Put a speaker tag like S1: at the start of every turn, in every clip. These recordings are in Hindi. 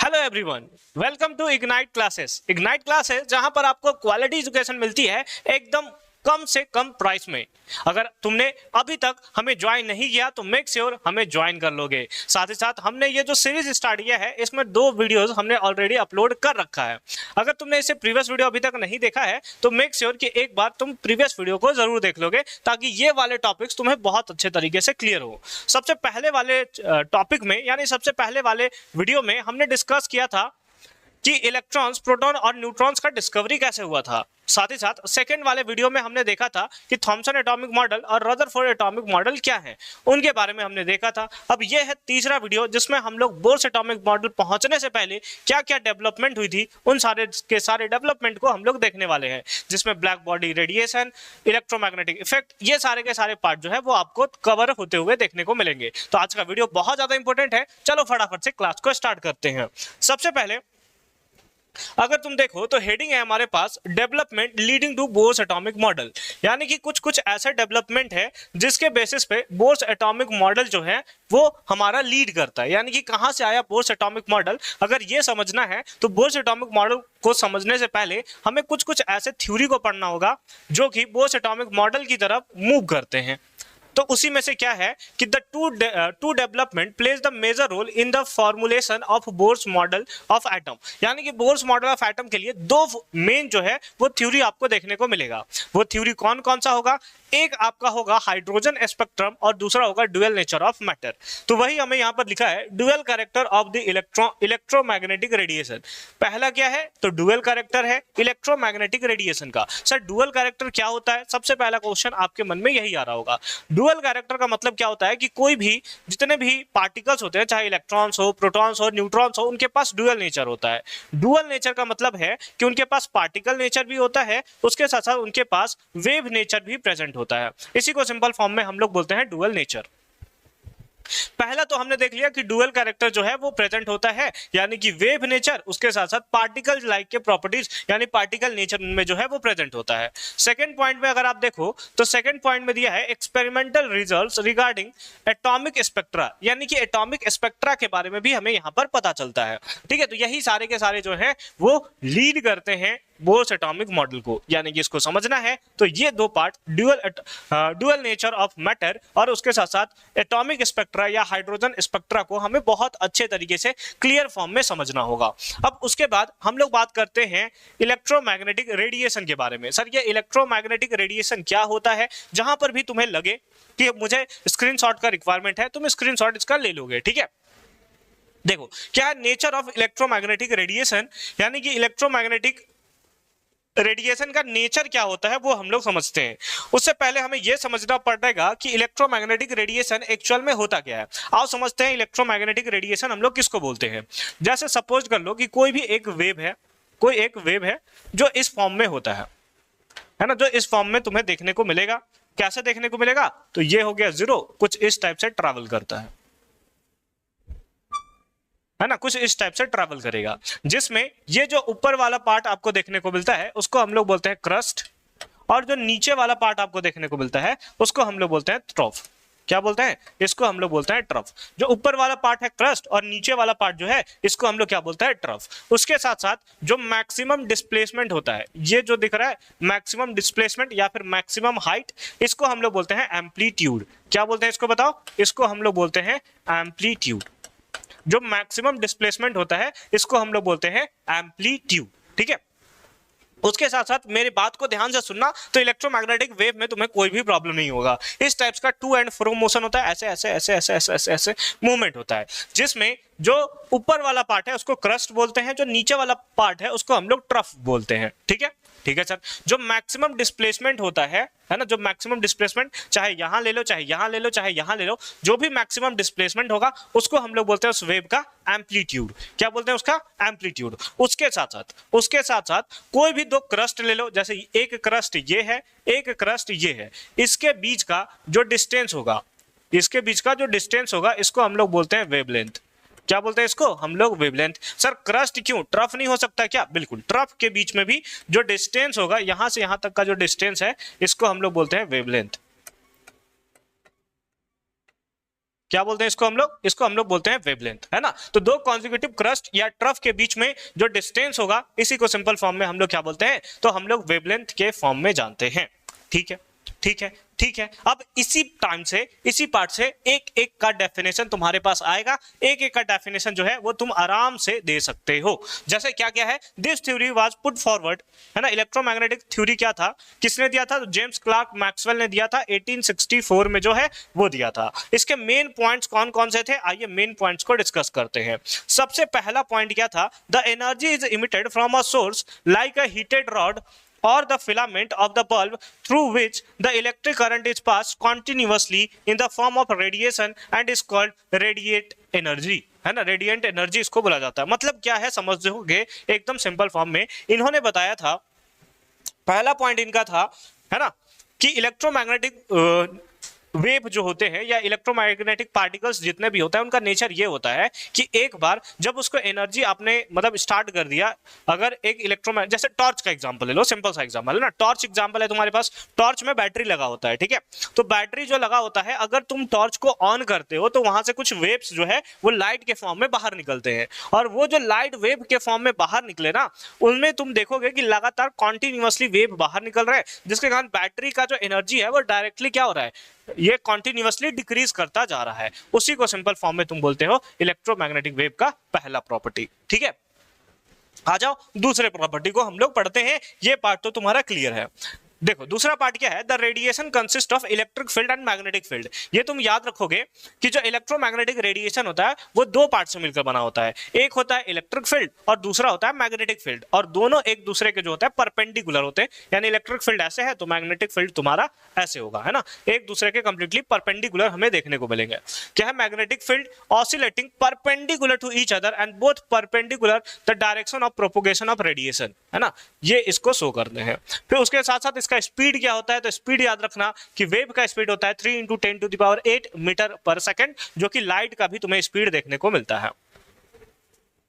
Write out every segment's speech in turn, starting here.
S1: Hello everyone, welcome to Ignite Classes. Ignite Classes जहां पर आपको क्वालिटी एजुकेशन मिलती है एकदम कम से कम प्राइस में। अगर तुमने अभी तक हमें ज्वाइन नहीं किया तो मेक श्योर हमें ज्वाइन कर लोगे। साथ ही साथ हमने ये जो सीरीज स्टार्ट किया है इसमें 2 वीडियोस हमने ऑलरेडी अपलोड कर रखा है। अगर तुमने इसे प्रीवियस वीडियो अभी तक नहीं देखा है तो मेक श्योर कि एक बार तुम प्रीवियस वीडियो को जरूर देख लोगे ताकि ये वाले टॉपिक्स तुम्हें बहुत अच्छे तरीके से क्लियर हो। सबसे पहले वाले टॉपिक में यानी सबसे पहले वाले वीडियो में हमने डिस्कस किया था कि इलेक्ट्रॉन्स, प्रोटॉन और न्यूट्रॉन्स का डिस्कवरी कैसे हुआ था। साथ ही साथ सेकंड वाले वीडियो में हमने देखा था कि थॉमसन एटॉमिक मॉडल और रदरफोर्ड एटॉमिक मॉडल क्या है, उनके बारे में हमने देखा था। अब यह है तीसरा वीडियो जिसमें हम लोग बोर्स एटॉमिक मॉडल पहुंचने से पहले क्या क्या डेवलपमेंट हुई थी उन सारे के सारे डेवलपमेंट को हम लोग देखने वाले हैं, जिसमें black body radiation, electromagnetic effect, ये सारे के सारे पार्ट जो है वो आपको कवर होते हुए देखने को मिलेंगे। तो आज का वीडियो बहुत ज्यादा इंपॉर्टेंट है। चलो फटाफट से क्लास को स्टार्ट करते हैं। सबसे पहले अगर तुम देखो तो हेडिंग है हमारे पास development leading to Bohr's atomic model, यानी कि कुछ कुछ ऐसा डेवलपमेंट है जिसके बेसिस पे बोर्स एटॉमिक मॉडल जो है वो हमारा लीड करता है। यानी कि कहां से आया बोर्स एटॉमिक मॉडल, अगर ये समझना है तो बोर्स एटॉमिक मॉडल को समझने से पहले हमें कुछ कुछ ऐसे थ्योरी को पढ़ना होगा जो कि बोर्स एटॉमिक मॉडल की तरफ मूव करते हैं। तो उसी में से क्या है कि the two development plays the major role in the formulation of Bohr's model of atom, यानी कि बोर्स मॉडल ऑफ एटम के लिए 2 मेन जो है वो थ्योरी आपको देखने को मिलेगा। वो थ्योरी कौन कौन सा होगा? एक आपका होगा हाइड्रोजन स्पेक्ट्रम और दूसरा होगा ड्यूअल नेचर ऑफ मैटर। तो वही हमें यहां पर लिखा है dual character of the electromagnetic radiation. पहला क्या है? तो ड्यूअल कैरेक्टर है इलेक्ट्रोमैग्नेटिक रेडिएशन का। सर ड्यूअल कैरेक्टर क्या होता है? सबसे पहला क्वेश्चन आपके मन में यही आ रहा होगा। ड्यूअल कैरेक्टर का मतलब क्या होता है कि कोई भी जितने भी पार्टिकल्स होते हैं, चाहे इलेक्ट्रॉन्स हो, प्रोटॉन्स हो, न्यूट्रॉन्स हो, उनके पास ड्यूअल नेचर होता है। ड्यूअल नेचर का मतलब है कि उनके पास पार्टिकल नेचर भी होता है, उसके साथ साथ उनके पास वेव नेचर भी प्रेजेंट होता है। इसी को सिंपल फॉर्म में हम लोग बोलते हैं ड्यूअल नेचर। पहला तो हमने देख लिया कि ड्यूअल कैरेक्टर जो है वो प्रेजेंट होता है, यानी कि वेव नेचर, उसके साथ साथ पार्टिकल लाइक के प्रॉपर्टीज यानी पार्टिकल नेचर में जो है वो प्रेजेंट होता है। सेकंड पॉइंट में अगर आप देखो तो सेकंड पॉइंट में दिया है experimental results regarding atomic spectra, यानी कि एटॉमिक स्पेक्ट्रा के बारे में भी हमें यहां पर पता चलता है। ठीक है, तो यही सारे के सारे जो है वो लीड करते हैं बोर्स एटॉमिक मॉडल को। यानी कि इसको समझना है तो ये 2 part dual nature of matter और उसके साथ साथ एटॉमिक स्पेक्ट्रा या हाइड्रोजन स्पेक्ट्रा को हमें बहुत अच्छे तरीके से क्लियर फॉर्म में समझना होगा। अब उसके बाद हम लोग बात करते हैं इलेक्ट्रोमैग्नेटिक रेडिएशन के बारे में। सर ये इलेक्ट्रोमैग्नेटिक रेडिएशन क्या होता है? जहां पर भी तुम्हें लगे कि मुझे स्क्रीनशॉट का रिक्वायरमेंट है तुम स्क्रीनशॉट इसका ले लोगे। ठीक है, देखो क्या है नेचर ऑफ इलेक्ट्रोमैग्नेटिक रेडिएशन, यानी कि इलेक्ट्रोमैग्नेटिक रेडिएशन का नेचर क्या होता है वो हम लोग समझते हैं। उससे पहले हमें यह समझना पड़ेगा कि इलेक्ट्रोमैग्नेटिक रेडिएशन एक्चुअल में होता क्या है। आओ समझते हैं इलेक्ट्रोमैग्नेटिक रेडिएशन हम लोग किसको बोलते हैं। जैसे सपोज कर लो कि कोई भी एक वेव है, कोई एक वेव है जो इस फॉर्म में होता है ना, जो इस फॉर्म में तुम्हें देखने को मिलेगा। कैसे देखने को मिलेगा? तो ये हो गया 0, कुछ इस टाइप से ट्रैवल करता है ना, कुछ इस टाइप से ट्रैवल करेगा, जिसमें ये जो ऊपर वाला पार्ट आपको देखने को मिलता है उसको हम लोग बोलते हैं क्रस्ट, और जो नीचे वाला पार्ट आपको देखने को मिलता है उसको हम लोग बोलते हैं ट्रफ। क्या बोलते हैं? इसको हम लोग बोलते हैं ट्रफ। जो ऊपर वाला पार्ट है क्रस्ट और नीचे वाला पार्ट जो है इसको हम लोग क्या बोलते हैं? ट्रफ। उसके साथ साथ जो मैक्सिमम डिस्प्लेसमेंट होता है, ये जो दिख रहा है मैक्सिमम डिस्प्लेसमेंट या फिर मैक्सिमम हाइट, इसको हम लोग बोलते हैं एम्पलीट्यूड। क्या बोलते हैं इसको बताओ? इसको हम लोग बोलते हैं एम्पलीट्यूड। जो मैक्सिमम डिस्प्लेसमेंट होता है इसको हम लोग बोलते हैं एम्पलीट्यूड। ठीक है, उसके साथ साथ मेरी बात को ध्यान से सुनना, तो इलेक्ट्रोमैग्नेटिक वेव में तुम्हें कोई भी प्रॉब्लम नहीं होगा। इस टाइप्स का टू एंड फ्रो मोशन होता है, ऐसे ऐसे ऐसे ऐसे ऐसे ऐसे ऐसे मूवमेंट होता है, जिसमें जो ऊपर वाला पार्ट है उसको क्रस्ट बोलते हैं, जो नीचे वाला पार्ट है उसको हम लोग ट्रफ बोलते हैं। ठीक है, ठीक है सर। जो मैक्सिमम डिस्प्लेसमेंट होता है ना, जो मैक्सिमम डिस्प्लेसमेंट चाहे यहां ले लो, चाहे यहां ले लो, चाहे यहां ले लो, जो भी मैक्सिमम डिस्प्लेसमेंट होगा उसको हम लोग बोलते हैं उस वेव का एम्पलीट्यूड। क्या बोलते हैं? उसका एम्पलीट्यूड। उसके साथ साथ कोई भी 2 क्रस्ट ले लो, जैसे एक क्रस्ट ये है, एक क्रस्ट ये है, इसके बीच का जो डिस्टेंस होगा, इसके बीच का जो डिस्टेंस होगा इसको हम लोग बोलते हैं वेवलेंथ। क्या बोलते हैं इसको? हम लोग वेवलेंथ। सर क्रस्ट क्यों? ट्रफ नहीं हो सकता क्या? बिल्कुल, ट्रफ के बीच में भी जो डिस्टेंस होगा, यहां से यहां तक का जो डिस्टेंस है इसको हम लोग बोलते हैं वेवलेंथ। क्या बोलते हैं इसको हम लोग बोलते हैं वेवलेंथ, है ना। तो दो कॉन्जिक्यूटिव क्रस्ट या ट्रफ के बीच में जो डिस्टेंस होगा इसी को सिंपल फॉर्म में हम लोग क्या बोलते हैं, तो हम लोग वेवलेंथ के फॉर्म में जानते हैं। ठीक है, ठीक है, ठीक है। अब इसी टाइम से, इसी पार्ट से एक एक का डेफिनेशन तुम्हारे पास आएगा, एक एक का डेफिनेशन जो है वो तुम आराम से दे सकते हो। जैसे क्या क्या है, this theory was put forward, है ना। इलेक्ट्रोमैग्नेटिक थ्योरी क्या था, किसने दिया था, तो जेम्स क्लार्क मैक्सवेल ने दिया था, 1864 में जो है वो दिया था। इसके मेन पॉइंट्स कौन कौन से थे, आइए मेन पॉइंट्स को डिस्कस करते हैं। सबसे पहला पॉइंट क्या था, the energy is emitted from a source like a heated rod or the filament of the bulb through which the electric current is passed continuously in the form of radiation and is called radiant energy, है ना। रेडिएंट एनर्जी इसको बोला जाता है। मतलब क्या है समझोगे एकदम सिंपल फॉर्म में। इन्होंने बताया था, पहला पॉइंट इनका था, है ना, कि इलेक्ट्रोमैग्नेटिक वेव जो होते हैं या इलेक्ट्रोमैग्नेटिक पार्टिकल्स जितने भी होते हैं उनका नेचर ये होता है कि एक बार जब उसको एनर्जी आपने मतलब स्टार्ट कर दिया, अगर एक इलेक्ट्रोमैग्नेट, जैसे टॉर्च का एग्जांपल ले लो, सिंपल सा एग्जांपल है ना, टॉर्च एग्जांपल है तुम्हारे पास, टॉर्च में बैटरी लगा होता है, ठीक है। तो बैटरी जो लगा होता है, अगर तुम टॉर्च को ऑन करते हो तो वहां से कुछ वेव्स जो है वो लाइट के फॉर्म में बाहर निकलते हैं, और वो जो लाइट वेव के फॉर्म में बाहर निकले ना, उनमें तुम देखोगे कि लगातार कॉन्टिन्यूअसली वेव बाहर निकल रहा है, जिसके कारण बैटरी का जो एनर्जी है वो डायरेक्टली क्या हो रहा है, ये कॉन्टिन्यूअसली डिक्रीज करता जा रहा है। उसी को सिंपल फॉर्म में तुम बोलते हो इलेक्ट्रोमैग्नेटिक वेव का पहला प्रॉपर्टी। ठीक है, आ जाओ दूसरे प्रॉपर्टी को हम लोग पढ़ते हैं। ये पार्ट तो तुम्हारा क्लियर है। देखो दूसरा पार्ट क्या है, the radiation consist of electric field and magnetic field. ये तुम याद रखोगे कि जो इलेक्ट्रोमैग्नेटिक रेडिएशन होता है वो दो पार्ट से मिलकर बना होता है, एक होता है इलेक्ट्रिक फील्ड और दूसरा होता है मैग्नेटिक फील्ड, और दोनों एक दूसरे के जो होता है परपेंडिकुलर होते हैं। यानी इलेक्ट्रिक फील्ड ऐसे है तो मैग्नेटिक फील्ड तुम्हारा ऐसे होगा, है ना, एक दूसरे के कंप्लीटली परपेंडिकुलर हमें देखने को मिलेंगे। क्या है, magnetic field oscillating perpendicular to each other and both perpendicular the direction of propagation of radiation, है ना, ये इसको शो करते हैं। फिर उसके साथ साथ इसका स्पीड क्या होता है, तो स्पीड याद रखना कि वेव का स्पीड होता है 3 × 10⁸ मीटर पर सेकंड, जो कि लाइट का भी तुम्हें स्पीड देखने को मिलता है।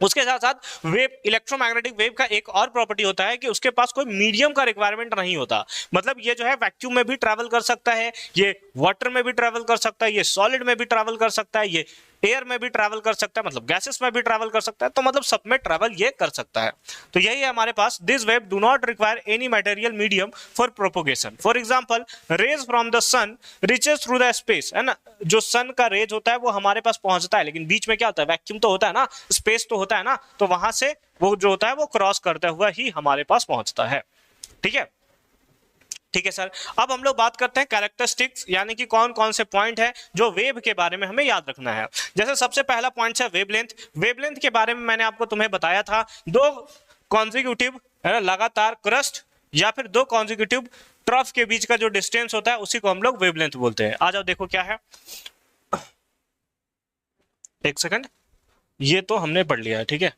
S1: उसके साथ साथ वेव, इलेक्ट्रोमैग्नेटिक वेव का एक और प्रॉपर्टी होता है कि उसके पास कोई मीडियम का रिक्वायरमेंट नहीं होता। मतलब ये जो है वैक्यूम में भी ट्रैवल कर सकता है, ये वाटर में भी ट्रैवल कर सकता है, ये सॉलिड में भी ट्रैवल कर सकता है, ये एयर में भी ट्रैवल कर सकता है, मतलब गैसेस में भी ट्रैवल कर सकता है, तो मतलब सब में ट्रैवल ये कर सकता है। तो यही है हमारे पास, this wave do not require any material medium for propagation. For example, rays from the sun reaches through the space, है ना, जो सन का रेज होता है वो हमारे पास पहुंचता है, लेकिन बीच में क्या होता है, वैक्यूम तो होता है ना, स्पेस तो होता है ना, तो वहां से वो जो होता है वो क्रॉस करता हुआ ही हमारे पास पहुंचता है। ठीक है, ठीक है सर। अब हम लोग बात करते हैं कैरेक्टरिस्टिक्स, यानी कि कौन कौन से पॉइंट है जो वेव के बारे में हमें याद रखना है। जैसे सबसे पहला पॉइंट है वेवलेंथ। वेवलेंथ के बारे में मैंने आपको तुम्हें बताया था, दो कॉन्जिक्यूटिव लगातार क्रस्ट या फिर दो कॉन्जिक्यूटिव ट्रफ के बीच का जो डिस्टेंस होता है उसी को हम लोग वेवलेंथ बोलते हैं। आ जाओ देखो क्या है, एक सेकंड, ये तो हमने पढ़ लिया है, ठीक है।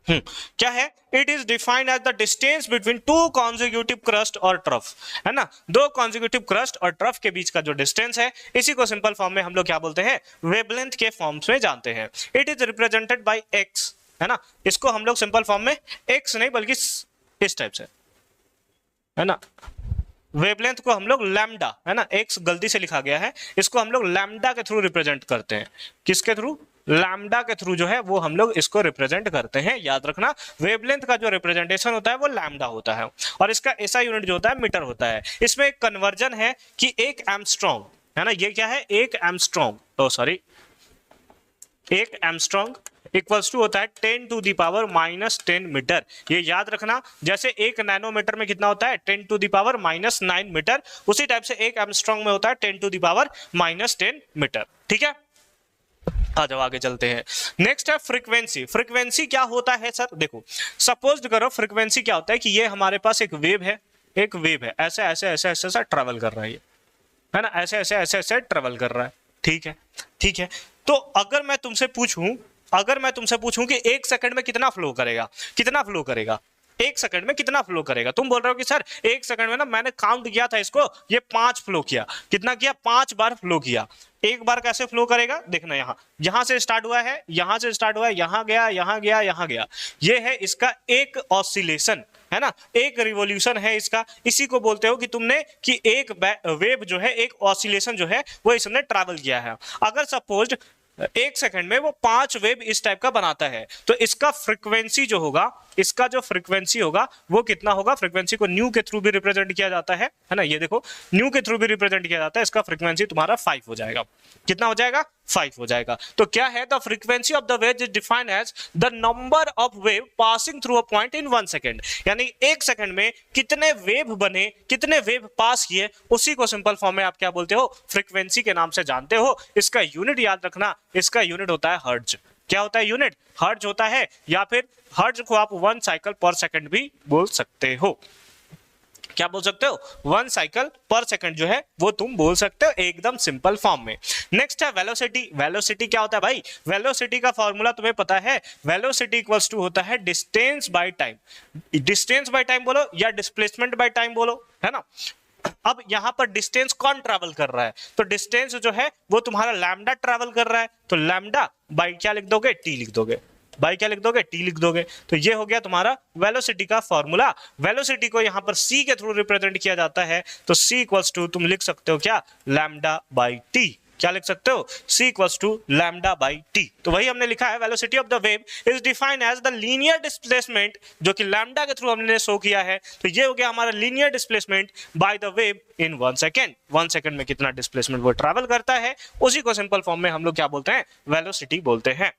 S1: क्या है, it is defined as the distance between two consecutive crest और ट्रफ, है ना, दो कॉन्जिक्यूटिव क्रस्ट और ट्रफ के बीच का जो डिस्टेंस है इसी को सिंपल फॉर्म में हम लोग क्या बोलते हैं, वेवलेंथ के फॉर्म्स में जानते हैं। It is represented by x, है ना, इसको हम लोग सिंपल फॉर्म में एक्स नहीं बल्कि इस टाइप से, है ना, वेवलेंथ को हम लोग लैम्डा, है ना, एक्स गलती से लिखा गया है, इसको हम लोग लैम्डा के थ्रू रिप्रेजेंट करते हैं। किसके थ्रू, लैम्डा के थ्रू जो है वो हम लोग इसको रिप्रेजेंट करते हैं। याद रखना वेवलेंथ का जो रिप्रेजेंटेशन होता है वो लैम्डा होता है, और इसका ऐसा यूनिट जो होता है मीटर होता है। इसमें एक कन्वर्जन है कि एक एमस्ट्रॉन्ग, है ना, ये क्या है, एक एमस्ट्रॉन्ग, ओ सॉरी, एक एमस्ट्रॉन्ग इक्वल्स टू होता है 10⁻⁻10 मीटर। ये याद रखना, जैसे एक नैनोमीटर में कितना होता है 10⁻⁹ मीटर, उसी टाइप से एक एमस्ट्रॉन्ग में होता है 10⁻⁻10 मीटर। ठीक है, आ जाओ आगे चलते हैं। नेक्स्ट है फ्रीक्वेंसी। फ्रीक्वेंसी क्या होता है सर, देखो सपोज करो फ्रीक्वेंसी क्या होता है कि ये हमारे पास एक वेव है, एक वेव है, ऐसे ऐसे ऐसे ऐसे ऐसे ट्रेवल कर रहा है ना, ऐसे ऐसे ऐसे ऐसे ट्रेवल कर रहा है। ठीक है, ठीक है, तो अगर मैं तुमसे पूछूं कि एक सेकंड में कितना फ्लो करेगा, कितना फ्लो करेगा, एक सेकंड में कितना फ्लो करेगा, तुम बोल रहे हो कि सर एक सेकंड में ना मैंने काउंट किया था इसको, ये 5 फ्लो किया, कितना किया, 5 बार फ्लो किया। एक बार कैसे फ्लो करेगा देखना, यहां से स्टार्ट हुआ है, यहां से स्टार्ट हुआ है, यहां गया, यहां गया, यहां गया। ये है इसका एक ऑसिलेशन, है ना, एक रिवॉल्यूशन है इसका। इसी को बोलते हो कि तुमने कि एक वेव जो है, एक ऑसिलेशन जो है वो इसने ट्रैवल किया है। अगर सपोज एक सेकंड में वो 5 वेव इस टाइप का बनाता है, तो इसका फ्रीक्वेंसी जो होगा, इसका जो फ्रीक्वेंसी होगा वो कितना होगा? फ्रीक्वेंसी को न्यू के थ्रू भी रिप्रेजेंट किया जाता है ना, ये देखो न्यू के थ्रू भी रिप्रेजेंट किया जाता है। इसका फ्रीक्वेंसी तुम्हारा 5 हो जाएगा। कितना हो जाएगा? 5 हो जाएगा। तो क्या है? The frequency of the wave is defined as the number of wave passing through a point in 1 second. यानी एक सेकंड में कितने वेव बने, कितने वेव पास किए, उसी को सिंपल फॉर्म में आप क्या बोलते हो? फ्रीक्वेंसी के नाम से जानते हो। इसका यूनिट याद रखना, इसका यूनिट होता है हर्ट्ज। क्या होता है? यूनिट हर्ट्ज होता है, या फिर हर्ट्ज को आप 1 साइकिल पर सेकंड भी बोल सकते हो। क्या बोल सकते हो? 1 साइकिल पर सेकंड जो है वो तुम बोल सकते हो एकदम सिंपल फॉर्म में। नेक्स्ट है वेलोसिटी। वेलोसिटी क्या होता है भाई? वेलोसिटी का फॉर्मूला तुम्हें पता है, वेलोसिटी इक्वल्स टू होता है distance by time. Distance by time बोलो या डिस्प्लेसमेंट बाय टाइम बोलो, है ना। अब यहां पर डिस्टेंस कौन ट्रैवल कर रहा है? तो डिस्टेंस जो है वो तुम्हारा लैम्डा ट्रैवल कर रहा है, तो लैम्डा बाय क्या लिख दोगे? टी लिख दोगे। बाई क्या लिख दोगे? टी लिख दोगे। तो ये हो गया तुम्हारा वेलोसिटी का फॉर्मूला। वेलोसिटी को यहां पर c के थ्रू रिप्रेजेंट किया जाता है, तो c इक्वल्स टू तुम लिख सकते हो क्या? Lambda by T. क्या लिख सकते हो? c equals to lambda by T. तो वही हमने लिखा है, velocity of the wave is defined as the linear displacement, जो कि लैम्डा के थ्रू हमने शो किया है। तो ये हो गया हमारा linear displacement by the wave in 1 second. 1 second में कितना डिस्प्लेसमेंट वो ट्रैवल करता है, उसी को सिंपल फॉर्म में हम लोग क्या बोलते हैं? वेलोसिटी बोलते हैं।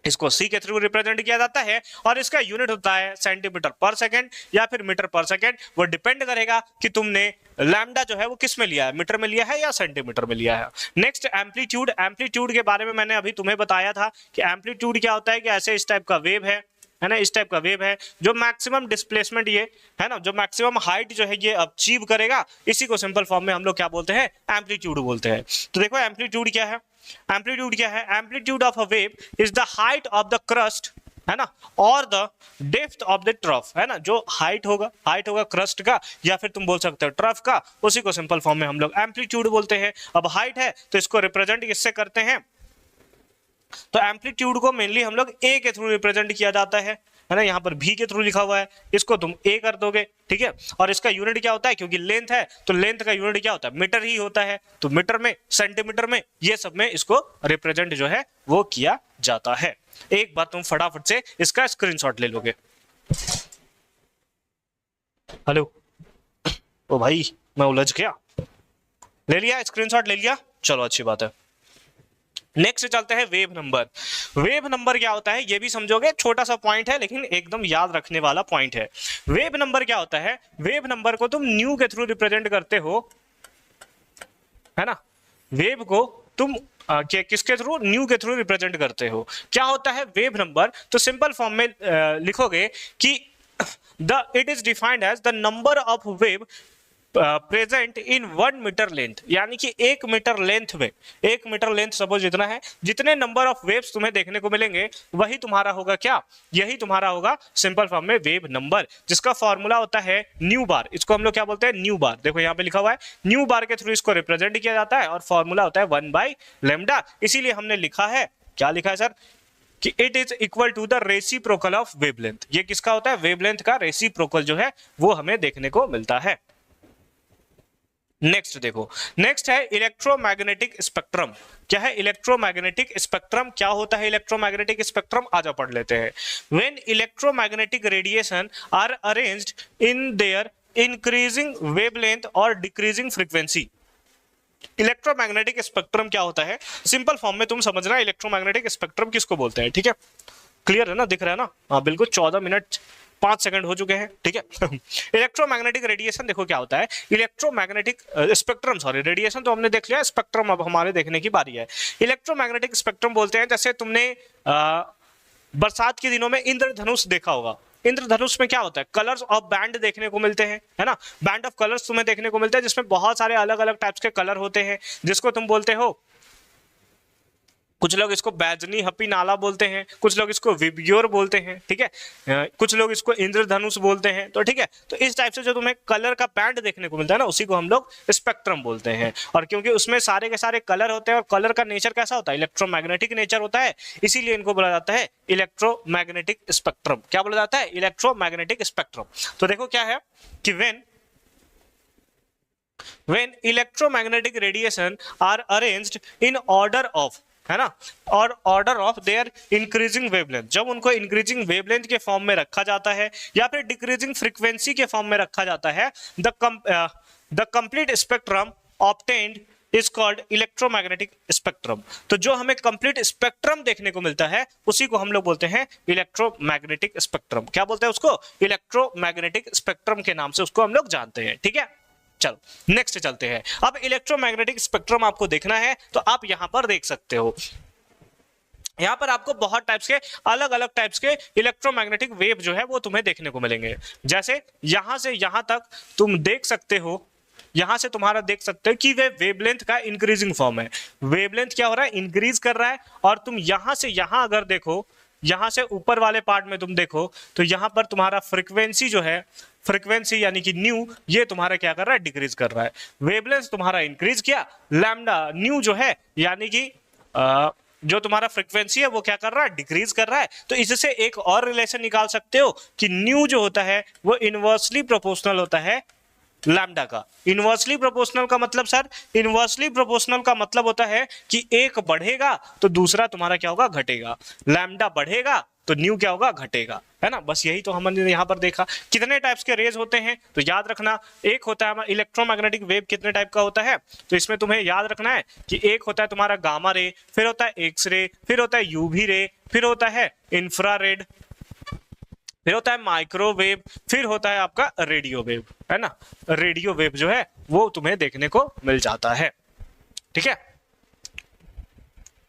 S1: इसको c के थ्रू रिप्रेजेंट किया जाता है और इसका यूनिट होता है सेंटीमीटर पर सेकंड या फिर मीटर पर सेकंड। वो डिपेंड करेगा कि तुमने लैम्डा जो है वो किस में लिया है, मीटर में लिया है या सेंटीमीटर में लिया है। Next amplitude. एम्पलीट्यूड के बारे में मैंने अभी तुम्हें बताया था कि एम्पलीट्यूड क्या होता है कि ऐसे इस टाइप का वेव है ना, इस टाइप का वेव है जो मैक्सिमम डिस्प्लेसमेंट ये है ना, जो मैक्सिमम हाइट जो है ये अचीव करेगा, इसी को सिंपल फॉर्म में हम लोग क्या बोलते हैं? एम्पलीट्यूड बोलते हैं। तो देखो एम्पलीट्यूड क्या है? एम्पलीट्यूड क्या है? Amplitude of a wave is the height of the crust, है ना, और the depth of the trough, है ना। जो हाइट होगा क्रस्ट का या फिर तुम बोल सकते हो ट्रफ का, उसी को सिंपल फॉर्म में हम लोग एम्पलीट्यूड बोलते हैं। अब हाइट है तो इसको रिप्रेजेंट किससे करते हैं? तो एम्पलीट्यूड को मेनली हम लोग ए के थ्रू रिप्रेजेंट किया जाता है ना। यहाँ पर भी के थ्रू लिखा हुआ है, इसको तुम ए कर दोगे, ठीक है। और इसका यूनिट क्या होता है? क्योंकि लेंथ है तो लेंथ का यूनिट क्या होता है? मीटर ही होता है। तो मीटर में, सेंटीमीटर में, ये सब में इसको रिप्रेजेंट जो है वो किया जाता है। एक बार तुम फटाफट से इसका स्क्रीनशॉट ले लोगे। हेलो, ओ भाई मैं उलझ गया। ले लिया स्क्रीनशॉट? ले लिया, चलो अच्छी बात है। नेक्स्ट चलते हैं वेव नंबर। वेव नंबर क्या होता है ये भी समझोगे, छोटा सा पॉइंट है लेकिन एकदम याद रखने वाला पॉइंट है। वेव नंबर क्या होता है? वेव नंबर को तुम न्यू के थ्रू रिप्रेजेंट करते हो, है ना। वेव को तुम किसके थ्रू? न्यू के थ्रू रिप्रेजेंट करते हो। क्या होता है वेव नंबर? तो सिंपल फॉर्म में लिखोगे कि it is defined as the number of wave present in 1 metre length. यानी कि 1 मीटर लेंथ में, 1 मीटर लेंथ सपोज जितना है, जितने नंबर ऑफ वेव्स तुम्हें देखने को मिलेंगे वही तुम्हारा होगा क्या? यही तुम्हारा होगा सिंपल फॉर्म में वेव नंबर, जिसका फॉर्मूला होता है न्यू बार। इसको हम लोग क्या बोलते हैं? न्यू बार। देखो यहाँ पे लिखा हुआ है न्यू बार के थ्रू इसको रिप्रेजेंट किया जाता है और फॉर्मूला होता है 1/λ। इसीलिए हमने लिखा है, क्या लिखा है सर? कि it is equal to the reciprocal of wavelength. ये किसका होता है? वेवलेंथ का रेसिप्रोकल जो है वो हमें देखने को मिलता है। नेक्स्ट देखो, नेक्स्ट है इलेक्ट्रोमैग्नेटिक स्पेक्ट्रम। क्या है इलेक्ट्रोमैग्नेटिक स्पेक्ट्रम? क्या होता है इलेक्ट्रोमैग्नेटिक स्पेक्ट्रम? आजा पढ़ लेते हैं। When electromagnetic radiation are arranged in their increasing wavelength और डिक्रीजिंग फ्रीक्वेंसी। इलेक्ट्रोमैग्नेटिक स्पेक्ट्रम क्या होता है? सिंपल फॉर्म में तुम समझना इलेक्ट्रोमैग्नेटिक स्पेक्ट्रम किसको बोलते हैं, ठीक है। क्लियर है ना, दिख रहा है ना? हाँ बिल्कुल, 14 मिनट 5 सेकंड हो चुके हैं, ठीक है। इलेक्ट्रोमैग्नेटिक रेडिएशन देखो क्या होता है। इलेक्ट्रोमैग्नेटिक स्पेक्ट्रम, सॉरी रेडिएशन तो हमने देख लिया, स्पेक्ट्रम अब हमारे देखने की बारी है। इलेक्ट्रोमैग्नेटिक स्पेक्ट्रम बोलते हैं, जैसे तुमने बरसात के दिनों में इंद्रधनुष देखा होगा। इंद्रधनुष में क्या होता है? कलर्स ऑफ बैंड देखने को मिलते हैं, है ना। बैंड ऑफ कलर्स तुम्हें देखने को मिलते हैं जिसमें बहुत सारे अलग अलग टाइप्स के कलर होते हैं, जिसको तुम बोलते हो कुछ लोग इसको बैजनी हपी नाला बोलते हैं, कुछ लोग इसको विब्योर बोलते हैं, ठीक है, कुछ लोग इसको इंद्रधनुष बोलते हैं। तो ठीक है, तो इस टाइप से जो तुम्हें कलर का बैंड देखने को मिलता है ना, उसी को हम लोग स्पेक्ट्रम बोलते हैं। और क्योंकि उसमें सारे के सारे कलर होते हैं और कलर का नेचर कैसा होता है, इलेक्ट्रोमैग्नेटिक नेचर होता है, इसीलिए इनको बोला जाता है इलेक्ट्रोमैग्नेटिक स्पेक्ट्रम। क्या बोला जाता है, इलेक्ट्रोमैग्नेटिक स्पेक्ट्रम। तो देखो क्या है कि when electromagnetic radiation are arranged in order of, है ना, और order of their increasing wavelength, जब उनको इंक्रीजिंग वेवलेंथ के फॉर्म में रखा जाता है या फिर डिक्रीजिंग फ्रीक्वेंसी के फॉर्म में रखा जाता है, the complete spectrum obtained is called electromagnetic spectrum. तो जो हमें कंप्लीट स्पेक्ट्रम देखने को मिलता है उसी को हम लोग बोलते हैं इलेक्ट्रोमैग्नेटिक स्पेक्ट्रम। क्या बोलते हैं उसको, इलेक्ट्रोमैग्नेटिक स्पेक्ट्रम के नाम से उसको हम लोग जानते हैं। ठीक है, चलो नेक्स्ट चलते हैं। अब इलेक्ट्रोमैग्नेटिक स्पेक्ट्रम आपको देखना है तो आप यहां पर देख सकते हो, यहां पर आपको बहुत टाइप्स के अलग अलग टाइप्स के इलेक्ट्रोमैग्नेटिक वेव जो है वो तुम्हें देखने को मिलेंगे। जैसे यहां से यहां तक तुम देख सकते हो, यहां से तुम्हारा देख सकते हो कि वे वेवलेंथ का इंक्रीजिंग फॉर्म है। वेवलेंथ क्या हो रहा है, इंक्रीज कर रहा है। और तुम यहां से यहां अगर देखो, यहां से ऊपर वाले पार्ट में तुम देखो तो यहां पर तुम्हारा फ्रीक्वेंसी जो है, फ्रीक्वेंसी यानी कि न्यू, ये तुम्हारा क्या कर रहा है, डिक्रीज कर रहा है। वेवलेंथ तुम्हारा इंक्रीज किया, लैम्डा न्यू जो है यानी कि जो तुम्हारा फ्रीक्वेंसी है वो क्या कर रहा है, डिक्रीज कर रहा है। तो इससे एक और रिलेशन निकाल सकते हो कि न्यू जो होता है वो इनवर्सली प्रोपोर्शनल होता है लैम्डा का। इनवर्सली प्रोपोर्शनल का मतलब सर, इनवर्सली प्रोपोर्शनल का मतलब होता है कि एक बढ़ेगा तो दूसरा तुम्हारा क्या होगा, घटेगा। लैम्डा बढ़ेगा तो न्यू क्या होगा, घटेगा, है ना। बस यही तो हमने यहाँ पर देखा। कितने टाइप्स के रेज होते हैं तो याद रखना, एक होता है हमारा इलेक्ट्रोमैग्नेटिक वेव, कितने टाइप का होता है तो इसमें तुम्हें याद रखना है कि एक होता है तुम्हारा गामा रे, फिर होता है एक्स रे, फिर होता है यूवी रे, फिर होता है इंफ्रारेड, फिर होता है माइक्रोवेव, फिर होता है आपका रेडियो वेव, है ना। रेडियो वेव जो है वो तुम्हें देखने को मिल जाता है। ठीक है,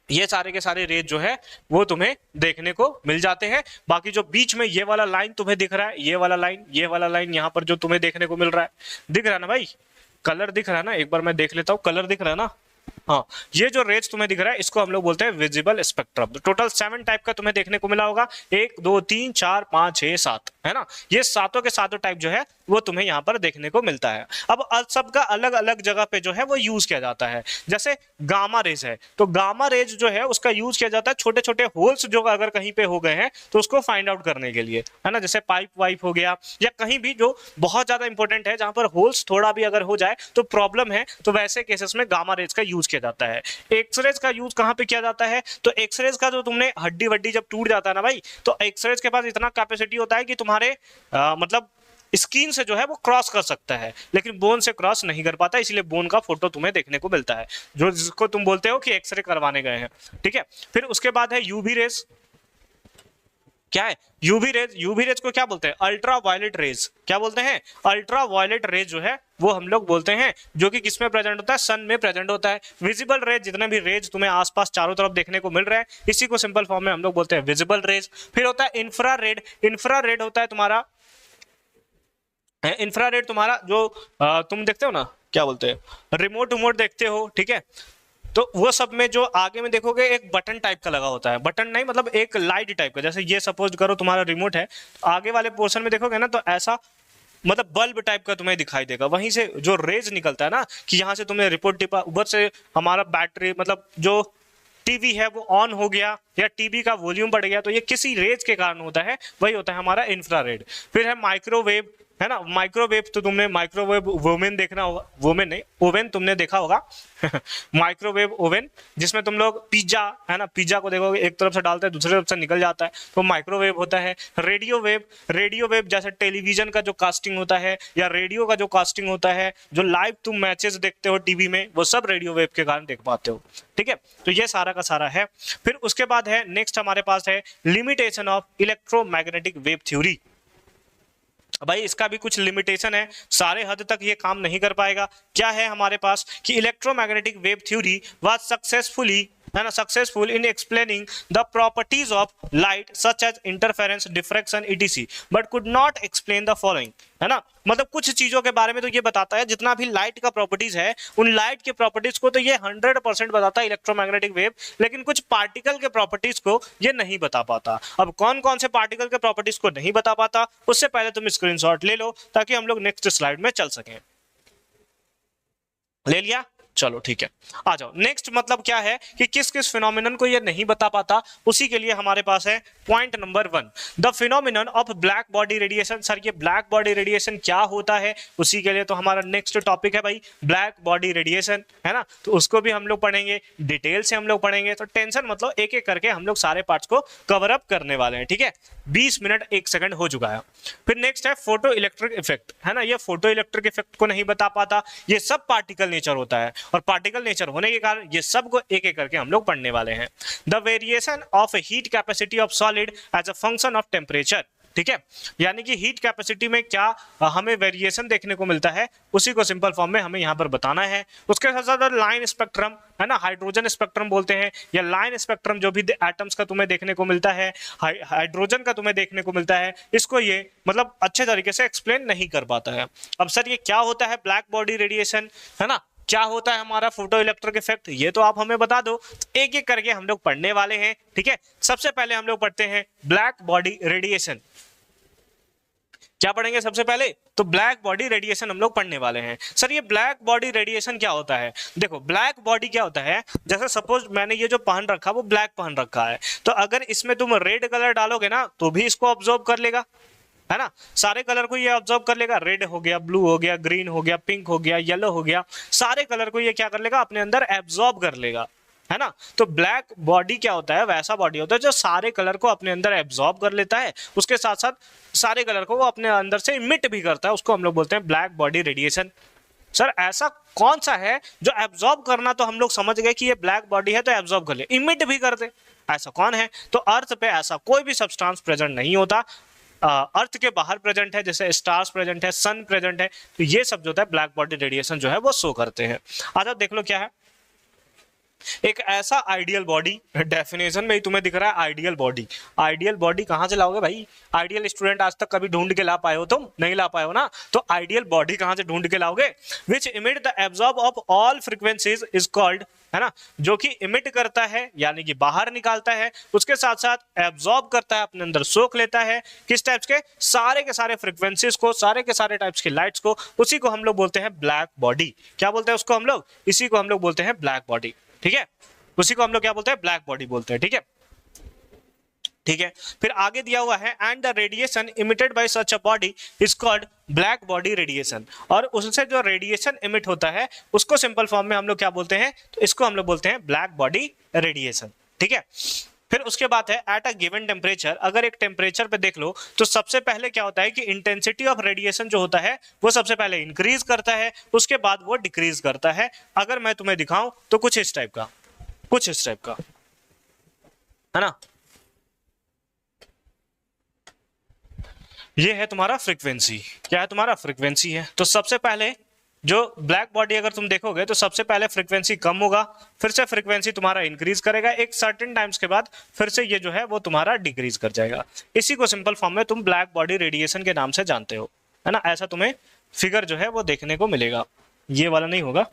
S1: ये सारे के सारे रेज जो है वो तुम्हें देखने को मिल जाते हैं। बाकी जो बीच में ये वाला लाइन तुम्हें दिख रहा है, ये वाला लाइन, ये वाला लाइन यहाँ पर जो तुम्हें देखने को मिल रहा है, दिख रहा है ना भाई, कलर दिख रहा है ना, एक बार मैं देख लेता हूँ, कलर दिख रहा है ना। हाँ, ये जो रेज तुम्हें दिख रहा है इसको हम लोग बोलते हैं विजिबल स्पेक्ट्रम। टोटल 7 टाइप का तुम्हें देखने को मिला होगा, 1 2 3 4 5 6 7, है ना। ये सातों के सातों टाइप जो है वो तुम्हें यहाँ पर देखने को मिलता है। अब सबका अलग अलग जगह पे जो है वो यूज किया जाता है। जैसे गामा रेज है तो गामा रेज जो है उसका यूज किया जाता है छोटे छोटे होल्स जो अगर कहीं पे हो गए हैं तो उसको फाइंड आउट करने के लिए, है ना। जैसे पाइप वाइप हो गया या कहीं भी जो बहुत ज्यादा इंपॉर्टेंट है, जहां पर होल्स थोड़ा भी अगर हो जाए तो प्रॉब्लम है, तो वैसे केसेस में गामा रेज का यूज किया जाता है। एक्सरेज का यूज कहां पे किया जाता है तो एक्सरेज का जो तुमने हड्डी वड्डी जब टूट जाता है ना भाई, तो एक्सरेज के पास इतना कैपेसिटी होता है कि तुम्हारे मतलब स्किन से जो है वो क्रॉस कर सकता है, लेकिन बोन से क्रॉस नहीं कर पाता, इसलिए बोन का फोटो तुम्हें देखने को मिलता है, जो जिसको तुम बोलते हो कि एक्सरे करवाने गए हैं। ठीक है, फिर उसके बाद है यूवी रेज। क्या है यूवी रेज? यूवी रेज को क्या बोलते हैं, अल्ट्रा वायलेट रेज। क्या बोलते हैं, अल्ट्रा वायलेट रेज जो है वो हम लोग बोलते हैं, जो कि किसमें प्रेजेंट होता है, सन में प्रेजेंट होता है। विजिबल रेज, जितने भी रेज तुम्हें आसपास चारों तरफ देखने को मिल रहा है, इसी को सिंपल फॉर्म में हम लोग बोलते हैं विजिबल रेज। फिर होता है इंफ्रारेड। इंफ्रारेड होता है तुम्हारा, इंफ्रारेड तुम्हारा जो तुम देखते हो ना, क्या बोलते हैं, रिमोट उमोट देखते हो, ठीक है, तो वो सब में जो आगे में देखोगे एक बटन टाइप का लगा होता है, बटन नहीं मतलब एक लाइट टाइप का, जैसे ये सपोज करो तुम्हारा रिमोट है, आगे वाले पोर्शन में देखोगे ना तो ऐसा मतलब बल्ब टाइप का तुम्हें दिखाई देगा, वहीं से जो रेज निकलता है ना कि यहाँ से तुमने रिपोर्ट टिपा, ऊपर से हमारा बैटरी मतलब जो टीवी है वो ऑन हो गया या टीवी का वॉल्यूम बढ़ गया, तो ये किसी रेज के कारण होता है, वही होता है हमारा इंफ्रारेड। फिर है माइक्रोवेव, है ना। माइक्रोवेव तो तुमने माइक्रोवेव ओवन देखना होगा, वोमेन नहीं ओवन तुमने देखा होगा माइक्रोवेव ओवन, जिसमें तुम लोग पिज्जा, है ना, पिज्जा को देखोगे एक तरफ से डालते हैं दूसरी तरफ से निकल जाता है, तो माइक्रोवेव होता है। रेडियो वेव, रेडियो वेव जैसे टेलीविजन का जो कास्टिंग होता है या रेडियो का जो कास्टिंग होता है, जो लाइव तुम मैचेस देखते हो टीवी में, वो सब रेडियो वेव के कारण देख पाते हो। ठीक है, तो ये सारा का सारा है। फिर उसके बाद है नेक्स्ट हमारे पास है limitation of electromagnetic wave theory. भाई इसका भी कुछ लिमिटेशन है, सारे हद तक ये काम नहीं कर पाएगा। क्या है हमारे पास कि electromagnetic wave theory was successfully है ना, successful in explaining the properties of light such as interference, diffraction etc, but could not explain the following, है ना, मतलब कुछ चीजों के बारे में तो ये बताता है, जितना भी लाइट का प्रॉपर्टीज है उन लाइट के प्रॉपर्टीज को तो ये 100% बताता है इलेक्ट्रोमैग्नेटिक वेव, लेकिन कुछ पार्टिकल के प्रॉपर्टीज को ये नहीं बता पाता। अब कौन कौन से पार्टिकल के प्रॉपर्टीज को नहीं बता पाता, उससे पहले तुम स्क्रीनशॉट ले लो ताकि हम लोग नेक्स्ट स्लाइड में चल सकें। ले लिया, चलो ठीक है, आ जाओ नेक्स्ट। मतलब क्या है कि किस किस फिनोमिनन को ये नहीं बता पाता, उसी के लिए हमारे पास है point number 1, the phenomenon of black body radiation. Sir ये ब्लैक बॉडी रेडिएशन क्या होता है, उसी के लिए तो हमारा नेक्स्ट टॉपिक है भाई ब्लैक बॉडी रेडिएशन, है ना, तो उसको भी हम लोग पढ़ेंगे, डिटेल से हम लोग पढ़ेंगे, तो टेंशन मतलब एक एक करके हम लोग सारे पार्ट्स को कवर अप करने वाले हैं, ठीक है। 20 मिनट 1 सेकंड हो चुका है। फिर नेक्स्ट है फोटो इलेक्ट्रिक इफेक्ट, है ना, ये फोटो इलेक्ट्रिक इफेक्ट को नहीं बता पाता, ये सब पार्टिकल नेचर होता है, और पार्टिकल नेचर होने के कारण ये सब को एक एक करके हम लोग पढ़ने वाले हैं। The variation of heat capacity of solid as a function of temperature, ठीक है, यानी कि हीट कैपेसिटी में क्या हमें वेरिएशन देखने को मिलता है, उसी को सिंपल फॉर्म में हमें यहाँ पर बताना है। उसके साथ साथ लाइन स्पेक्ट्रम, है ना, हाइड्रोजन स्पेक्ट्रम बोलते हैं, या लाइन स्पेक्ट्रम जो भी एटम्स का तुम्हें देखने को मिलता है, हाइड्रोजन का तुम्हें देखने को मिलता है, इसको ये मतलब अच्छे तरीके से एक्सप्लेन नहीं कर पाता है। अब सर ये क्या होता है ब्लैक बॉडी रेडिएशन, है ना, क्या होता है हमारा फोटो इलेक्ट्रिक इफेक्ट, ये तो आप हमें बता दो, एक एक करके हम लोग पढ़ने वाले हैं, ठीक है। सबसे पहले हम लोग पढ़ते हैं ब्लैक बॉडी रेडिएशन। क्या पढ़ेंगे सबसे पहले, तो ब्लैक बॉडी रेडिएशन हम लोग पढ़ने वाले हैं। सर ये ब्लैक बॉडी रेडिएशन क्या होता है, देखो ब्लैक बॉडी क्या होता है, जैसे सपोज मैंने ये जो पहन रखा वो ब्लैक पहन रखा है, तो अगर इसमें तुम रेड कलर डालोगे ना तो भी इसको ऑब्जॉर्व कर लेगा, है ना, सारे कलर को ये ऑब्जॉर्व कर लेगा, रेड हो गया, ब्लू हो गया, ग्रीन हो गया, पिंक हो गया, येलो हो गया, सारे कलर को ये क्या कर लेगा, अपने अंदर एब्जॉर्ब कर लेगा, है ना। तो ब्लैक बॉडी क्या होता है, वैसा बॉडी होता है जो सारे कलर को अपने अंदर एब्जॉर्ब कर लेता है, उसके साथ साथ सारे कलर को वो अपने अंदर से इमिट भी करता है, उसको हम लोग बोलते हैं ब्लैक बॉडी रेडिएशन। सर ऐसा कौन सा है जो एब्जॉर्ब करना, तो हम लोग समझ गए कि ये ब्लैक बॉडी है तो एब्जॉर्ब कर ले, इमिट भी कर दे, ऐसा कौन है, तो अर्थ पे ऐसा कोई भी सब्सटेंस प्रेजेंट नहीं होता, अर्थ के बाहर प्रेजेंट है, जैसे स्टार्स प्रेजेंट है, सन प्रेजेंट है, तो ये सब जो होता है ब्लैक बॉडी रेडिएशन जो है वो शो करते हैं। अच्छा देख लो क्या है, एक ऐसा आइडियल बॉडी, डेफिनेशन में ही तुम्हें दिख रहा है आइडियल बॉडी, आइडियल बॉडी कहां से लाओगे भाई, आइडियल स्टूडेंट आज तक कभी ढूंढ के ला पाए हो, तुम नहीं ला पाए हो ना, तो आइडियल बॉडी कहां से ढूंढ के लाओगे, which emit the absorb of all frequencies is called, है ना, जो कि इमिट करता है यानी कि बाहर निकालता है, उसके साथ साथ एब्जॉर्ब करता है, अपने अंदर सोख लेता है, किस टाइप्स के सारे फ्रीक्वेंसीज को, सारे के सारे टाइप्स की लाइट्स को, उसी को हम लोग बोलते हैं ब्लैक बॉडी। क्या बोलते हैं उसको हम लोग, इसी को हम लोग बोलते हैं ब्लैक बॉडी, ठीक है, उसी को हम लोग क्या बोलते हैं, ब्लैक बॉडी बोलते हैं, ठीक है। ठीक है, फिर आगे दिया हुआ है and the radiation emitted bye such a body is called black body radiation, और उससे जो रेडिएशन इमिट होता है उसको सिंपल फॉर्म में हम लोग क्या बोलते हैं, तो इसको हम लोग बोलते हैं ब्लैक बॉडी रेडिएशन, ठीक है। फिर उसके बाद है एट अ गिवन टेम्परेचर, अगर एक टेम्परेचर पे देख लो तो सबसे पहले क्या होता है कि इंटेंसिटी ऑफ रेडिएशन जो होता है वो सबसे पहले इंक्रीज करता है, उसके बाद वो डिक्रीज करता है। अगर मैं तुम्हें दिखाऊं तो कुछ इस टाइप का, कुछ इस टाइप का, है ना, ये है तुम्हारा फ्रीक्वेंसी, क्या है तुम्हारा फ्रीक्वेंसी है। तो सबसे पहले जो ब्लैक बॉडी अगर तुम देखोगे तो सबसे पहले फ्रीक्वेंसी कम होगा, फिर से फ्रीक्वेंसी तुम्हारा इंक्रीज करेगा, एक सर्टेन टाइम्स के बाद फिर से ये जो है वो तुम्हारा डिक्रीज कर जाएगा। इसी को सिंपल फॉर्म में तुम ब्लैक बॉडी रेडिएशन के नाम से जानते हो, है ना। ऐसा तुम्हें फिगर जो है वो देखने को मिलेगा, ये वाला नहीं होगा,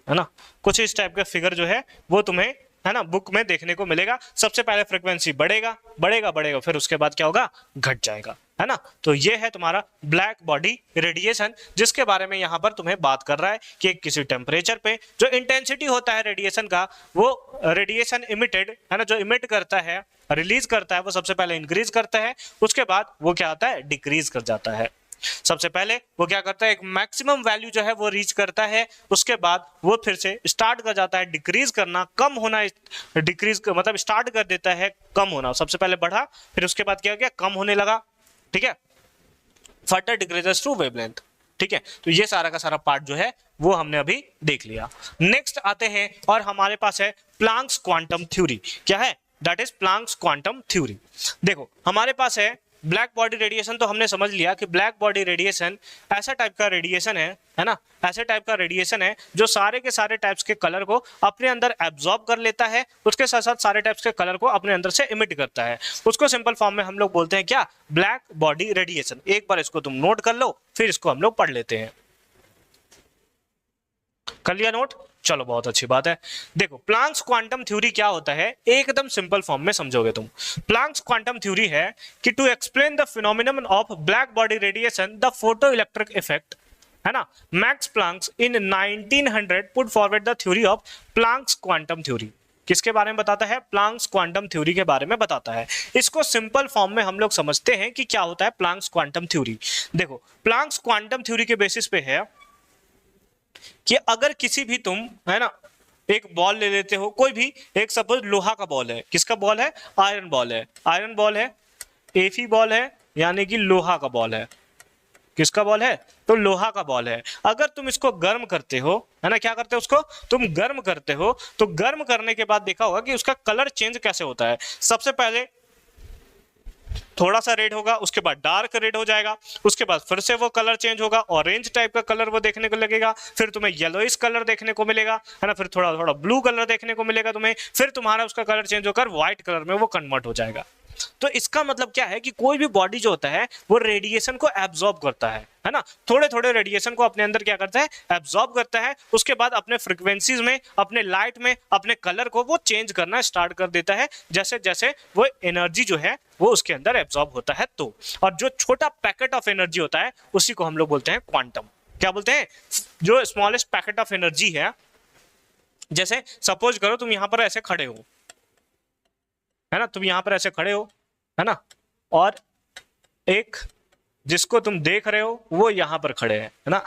S1: है ना, कुछ इस टाइप का फिगर जो है वो तुम्हें, है ना, बुक में देखने को मिलेगा। सबसे पहले फ्रीक्वेंसी बढ़ेगा बढ़ेगा बढ़ेगा, फिर उसके बाद क्या होगा, घट जाएगा, है ना। तो ये है तुम्हारा ब्लैक बॉडी रेडिएशन, जिसके बारे में यहाँ पर तुम्हें बात कर रहा है कि किसी टेम्परेचर पे जो इंटेंसिटी होता है रेडिएशन का, वो रेडिएशन इमिटेड, है ना, जो इमिट करता है, रिलीज करता है, वो सबसे पहले इंक्रीज करता है, उसके बाद वो क्या होता है, डिक्रीज कर जाता है। सबसे पहले वो क्या करता है, एक मैक्सिमम वैल्यू जो है वो रीच करता है, उसके बाद वो फिर से स्टार्ट कर जाता है डिक्रीज करना, कम होना, डिक्रीज मतलब स्टार्ट कर देता है कम होना। सबसे पहले बढ़ा, फिर उसके बाद क्या गया, कम होने लगा, ठीक है, फर्दर डिक्रीजेस टू वेवलेंथ, ठीक है। तो ये सारा का सारा पार्ट जो है वो हमने अभी देख लिया। नेक्स्ट आते हैं और हमारे पास है प्लांक्स क्वांटम थ्योरी। क्या है, that is Planck's quantum theory. देखो हमारे पास है ब्लैक बॉडी रेडिएशन तो हमने समझ लिया कि ब्लैक बॉडी रेडिएशन ऐसा टाइप का रेडिएशन है ना, ऐसे टाइप का रेडिएशन है जो सारे के सारे टाइप्स के कलर को अपने अंदर एब्जॉर्ब कर लेता है, उसके साथ साथ सारे टाइप्स के कलर को अपने अंदर से इमिट करता है। उसको सिंपल फॉर्म में हम लोग बोलते हैं क्या, ब्लैक बॉडी रेडिएशन। एक बार इसको तुम नोट कर लो, फिर इसको हम लोग पढ़ लेते हैं। कर लिया नोट? चलो बहुत अच्छी बात है। देखो प्लांक्स क्वांटम थ्योरी क्या होता है, एकदम सिंपल फॉर्म में समझोगे तुम। प्लांक्स क्वांटम थ्योरी है कि to explain the phenomenon of black body radiation the photo electric effect, है ना। Max Planck's in 1900 put forward the theory of Planck's quantum theory. किसके बारे में बताता है? प्लांक्स क्वांटम थ्योरी के बारे में बताता है। इसको सिंपल फॉर्म में हम लोग समझते हैं कि क्या होता है प्लांक्स क्वांटम थ्योरी। देखो प्लांक्स क्वांटम थ्योरी के बेसिस पे है कि अगर किसी भी तुम, है ना, एक बॉल ले लेते हो, कोई भी एक, सपोज लोहा का बॉल है। किसका बॉल है? आयरन बॉल है। आयरन बॉल है, एफी बॉल है, यानी कि लोहा का बॉल है। किसका बॉल है? तो लोहा का बॉल है। अगर तुम इसको गर्म करते हो, है ना, क्या करते हो उसको? तुम गर्म करते हो। तो गर्म करने के बाद देखा होगा कि उसका कलर चेंज कैसे होता है। सबसे पहले थोड़ा सा रेड होगा, उसके बाद डार्क रेड हो जाएगा, उसके बाद फिर से वो कलर चेंज होगा, ऑरेंज टाइप का कलर वो देखने को लगेगा, फिर तुम्हें येलोइश कलर देखने को मिलेगा, है ना, फिर थोड़ा थोड़ा ब्लू कलर देखने को मिलेगा तुम्हें, फिर तुम्हारा उसका कलर चेंज होकर व्हाइट कलर में वो कन्वर्ट हो जाएगा। तो इसका मतलब क्या है कि कोई भी बॉडी जो होता है वो रेडिएशन को एब्जॉर्ब करता है ना, थोड़े थोड़े रेडिएशन को अपने अंदर क्या करता है? एब्जॉर्ब करता है। उसके बाद अपने फ्रीक्वेंसीज में, अपने लाइट में, अपने कलर को वो चेंज करना स्टार्ट कर देता है, जैसे जैसे वो एनर्जी जो है वो उसके अंदर एब्जॉर्ब होता है। तो और जो छोटा पैकेट ऑफ एनर्जी होता है उसी को हम लोग बोलते हैं क्वांटम। क्या बोलते हैं? जो स्मॉलेस्ट पैकेट ऑफ एनर्जी है। जैसे सपोज करो तुम यहां पर ऐसे खड़े हो, है ना, तुम यहां पर ऐसे खड़े हो, है ना, और एक जिसको तुम देख रहे हो वो यहां पर खड़े हैं, है ना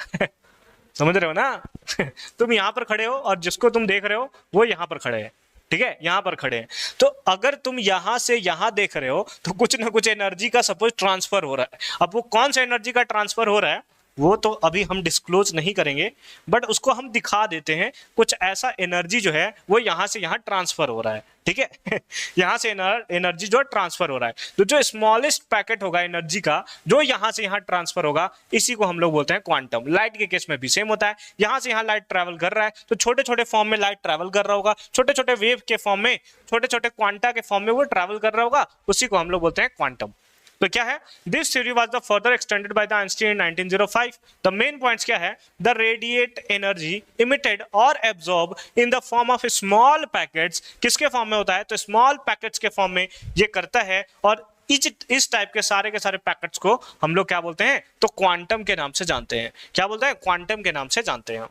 S1: समझ रहे हो ना तुम यहां पर खड़े हो और जिसको तुम देख रहे हो वो यहां पर खड़े हैं, ठीक है, यहां पर खड़े हैं। तो अगर तुम यहां से यहां देख रहे हो तो कुछ ना कुछ एनर्जी का सपोज ट्रांसफर हो रहा है। अब वो कौन सा एनर्जी का ट्रांसफर हो रहा है वो तो अभी हम डिस्क्लोज नहीं करेंगे, बट उसको हम दिखा देते हैं। कुछ ऐसा एनर्जी जो है वो यहां से यहां ट्रांसफर हो रहा है, ठीक है यहां से एनर्जी जो ट्रांसफर हो रहा है। तो जो स्मॉलेस्ट पैकेट होगा एनर्जी का जो यहां से यहां ट्रांसफर होगा, इसी को हम लोग बोलते हैं क्वांटम। लाइट के केस में भी सेम होता है। यहां से यहां लाइट ट्रैवल कर रहा है तो छोटे छोटे फॉर्म में लाइट ट्रैवल कर रहा होगा, छोटे छोटे वेव के फॉर्म में, छोटे छोटे क्वांटा के फॉर्म में वो ट्रैवल कर रहा होगा, उसी को हम लोग बोलते हैं क्वांटम। तो क्या है? This theory was the further extended by the Einstein in 1905। The main points क्या है? द रेडिएट एनर्जी इमिटेड और absorb in the form of small packets. किसके फॉर्म में होता है? तो स्मॉल पैकेट्स के फॉर्म में ये करता है। और इस टाइप के सारे पैकेट्स को हम लोग क्या बोलते हैं? तो क्वांटम के नाम से जानते हैं। क्या बोलते हैं? क्वांटम के नाम से जानते हैं।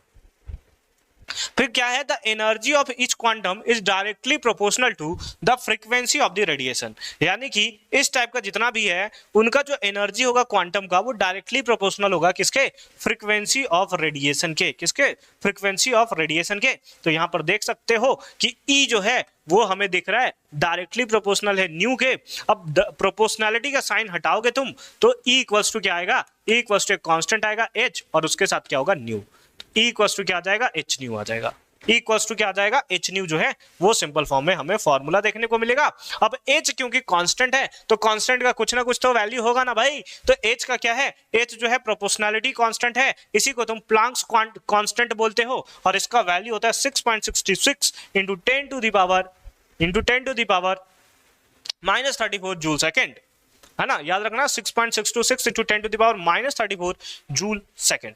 S1: फिर क्या है? The energy of each quantum is directly proportional to the frequency of the radiation. यानी कि इस टाइप का जितना भी है उनका जो एनर्जी होगा क्वांटम का वो डायरेक्टली प्रोपोर्शनल होगा किसके? फ्रीक्वेंसी ऑफ रेडिएशन के। किसके? फ्रीक्वेंसी ऑफ रेडिएशन के। तो यहां पर देख सकते हो कि ई जो है वो हमें दिख रहा है डायरेक्टली प्रोपोर्शनल है न्यू के। अब प्रोपोर्शनैलिटी का साइन हटाओगे तुम तो ई इक्वल्स टू क्या आएगा? ई इक्वल्स टू एक कांस्टेंट आएगा एच और उसके साथ क्या होगा? न्यू। E इक्वल्स टू क्या आ जाएगा? एच न्यू आ जाएगा। E इक्वल्स टू क्या आ जाएगा? एच न्यू जो है वो सिंपल फॉर्म में हमें फॉर्मूला देखने को मिलेगा। अब H क्योंकि कांस्टेंट है तो कांस्टेंट का कुछ ना कुछ तो वैल्यू होगा ना भाई। तो H का क्या है? H जो है प्रोपोर्शनैलिटी कांस्टेंट है, इसी को तुम प्लांक्स कांस्टेंट बोलते हो और इसका वैल्यू होता है 6.66 into 10 to the power -34 joule second, है ना। याद रखना 6.626 into 10 to the power -34 joule second,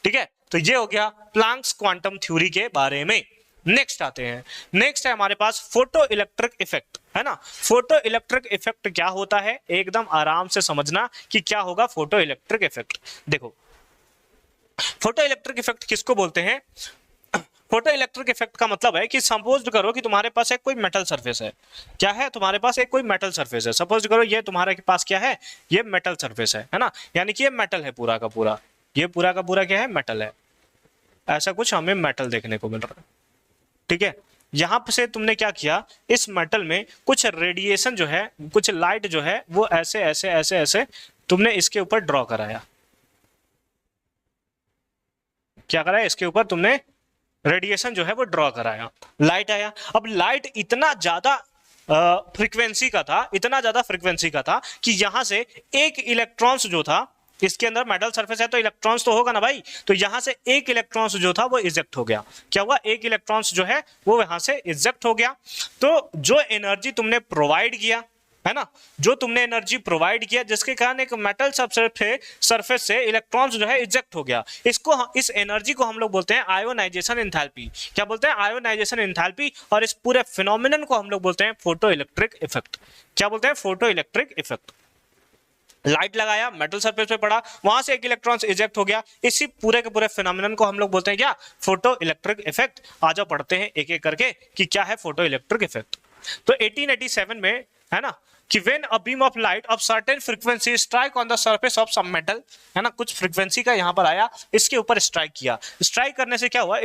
S1: ठीक है। तो ये हो गया प्लांक्स क्वांटम थ्योरी के बारे में। नेक्स्ट आते हैं। नेक्स्ट है हमारे पास फोटो इलेक्ट्रिक इफेक्ट, है ना। फोटो इलेक्ट्रिक इफेक्ट क्या होता है? एकदम आराम से समझना कि क्या होगा फोटो इलेक्ट्रिक इफेक्ट। देखो फोटो इलेक्ट्रिक इफेक्ट किसको बोलते हैं? फोटो इलेक्ट्रिक इफेक्ट का मतलब है कि सपोज करो कि तुम्हारे पास एक कोई मेटल सरफेस है। क्या है? तुम्हारे पास एक कोई मेटल सरफेस है। सपोज करो ये तुम्हारे पास क्या है? ये मेटल सरफेस है ना, यानी कि ये मेटल है पूरा का पूरा। ये पूरा का पूरा क्या है? मेटल है। ऐसा कुछ हमें मेटल देखने को मिल रहा है, ठीक है। यहां से तुमने क्या किया? इस मेटल में कुछ रेडिएशन जो है, कुछ लाइट जो है वो ऐसे ऐसे ऐसे ऐसे तुमने इसके ऊपर ड्रॉ कराया। क्या कराया? इसके ऊपर तुमने रेडिएशन जो है वो ड्रॉ कराया, लाइट आया। अब लाइट इतना ज्यादा फ्रीक्वेंसी का था, इतना ज्यादा फ्रीक्वेंसी का था कि यहां से एक इलेक्ट्रॉन्स जो था, इसके अंदर मेटल सरफेस है तो इलेक्ट्रॉन्स तो होगा ना भाई, तो यहां से एक इलेक्ट्रॉन्स जो था वो इजेक्ट हो गया। क्या हुआ? एक इलेक्ट्रॉन्स जो है वो यहां से इजेक्ट हो गया। तो जो एनर्जी तुमने प्रोवाइड किया है ना, जो तुमने एनर्जी प्रोवाइड किया जिसके कारण एक मेटल सरफेस से इलेक्ट्रॉन्स जो है इजेक्ट हो गया, इस एनर्जी को हम लोग बोलते हैं आयोनाइजेशन एंथैल्पी। क्या बोलते हैं? Ionisation enthalpy. और इस पूरे फिनोमिनन को हम लोग बोलते हैं फोटो इलेक्ट्रिक इफेक्ट। क्या बोलते हैं? Photo electric effect. लाइट लगाया, मेटल सरफेस पे पड़ा, वहां से एक इलेक्ट्रॉन इजेक्ट हो गया, इसी पूरे के पूरे फिनोमिनन को हम लोग बोलते हैं क्या? Photo electric effect. आ जाओ पढ़ते हैं एक एक करके कि क्या है फोटो इलेक्ट्रिक इफेक्ट। तो 1887 में है ना कि when a beam of light of certain frequency strike on the surface of some metal, है ना, कुछ फ्रीक्वेंसी का यहां पर आया, इसके ऊपर स्ट्राइक किया, स्ट्राइक करने से क्या हुआ?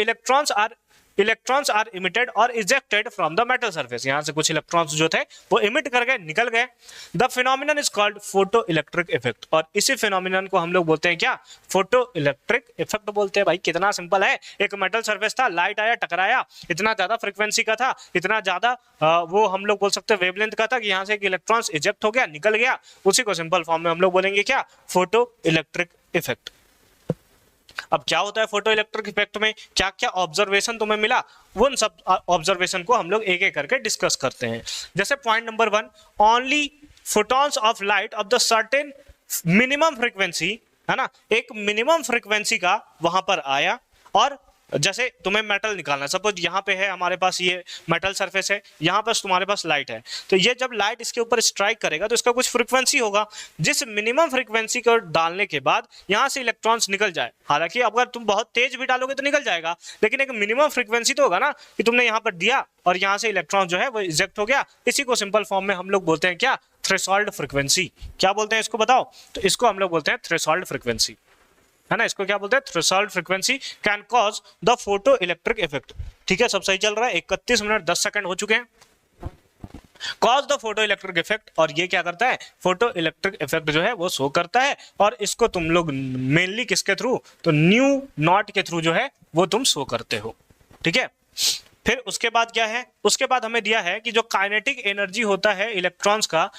S1: इलेक्ट्रॉन्स आर इमिटेड और ejected from the metal surface. यहां से कुछ इलेक्ट्रॉन्स जो थे वो इमिट कर गए, निकल गए। The phenomenon is called photo electric effect. और इसी फिनोमिनन को हम लोग बोलते हैं क्या? फोटो इलेक्ट्रिक इफेक्ट बोलते हैं। भाई कितना सिंपल है, एक मेटल सरफेस था, लाइट आया, टकराया, इतना ज्यादा फ्रीक्वेंसी का था, इतना ज्यादा वो हम लोग बोल सकते हैं वेवलेंथ का था कि यहां से एक इलेक्ट्रॉन्स इजेक्ट हो गया, निकल गया, उसी को सिंपल फॉर्म में हम लोग बोलेंगे क्या? Photo electric effect. अब क्या होता है फोटो इलेक्ट्रिक इफेक्ट में, क्या क्या ऑब्जर्वेशन तुम्हें मिला, उन सब ऑब्जर्वेशन को हम लोग एक एक करके डिस्कस करते हैं। जैसे point number 1, only photons of light of the certain minimum frequency, है ना, एक मिनिमम फ्रीक्वेंसी का वहां पर आया। और जैसे तुम्हें मेटल निकालना है, सपोज यहाँ पे है हमारे पास ये मेटल सरफेस है, यहाँ पर तुम्हारे पास लाइट है, तो ये जब लाइट इसके ऊपर स्ट्राइक करेगा तो इसका कुछ फ्रीक्वेंसी होगा, जिस मिनिमम फ्रीक्वेंसी को डालने के बाद यहाँ से इलेक्ट्रॉन्स निकल जाए। हालांकि अगर तुम बहुत तेज भी डालोगे तो निकल जाएगा, लेकिन एक मिनिमम फ्रीक्वेंसी तो होगा ना कि तुमने यहाँ पर दिया और यहाँ से इलेक्ट्रॉन जो है वो इजेक्ट हो गया। इसी को सिंपल फॉर्म में हम लोग बोलते हैं क्या? Threshold frequency. क्या बोलते हैं इसको बताओ? तो इसको हम लोग बोलते हैं थ्रेशोल्ड फ्रीक्वेंसी, है ना। इसको क्या बोलते हैं? Threshold frequency can cause the photo electric effect. ठीक है, सब सही चल रहा है। 31 मिनट 10 सेकंड हो चुके हैं। Cause the photo electric effect, और ये क्या करता है? फोटो इलेक्ट्रिक इफेक्ट जो है वो शो करता है। और इसको तुम लोग मेनली किसके थ्रू? तो न्यू नॉट के थ्रू जो है वो तुम शो करते हो। ठीक है, फिर उसके बाद क्या है? उसके बाद हमें दिया है कि जो काइनेटिक एनर्जी होता है इलेक्ट्रॉन्स का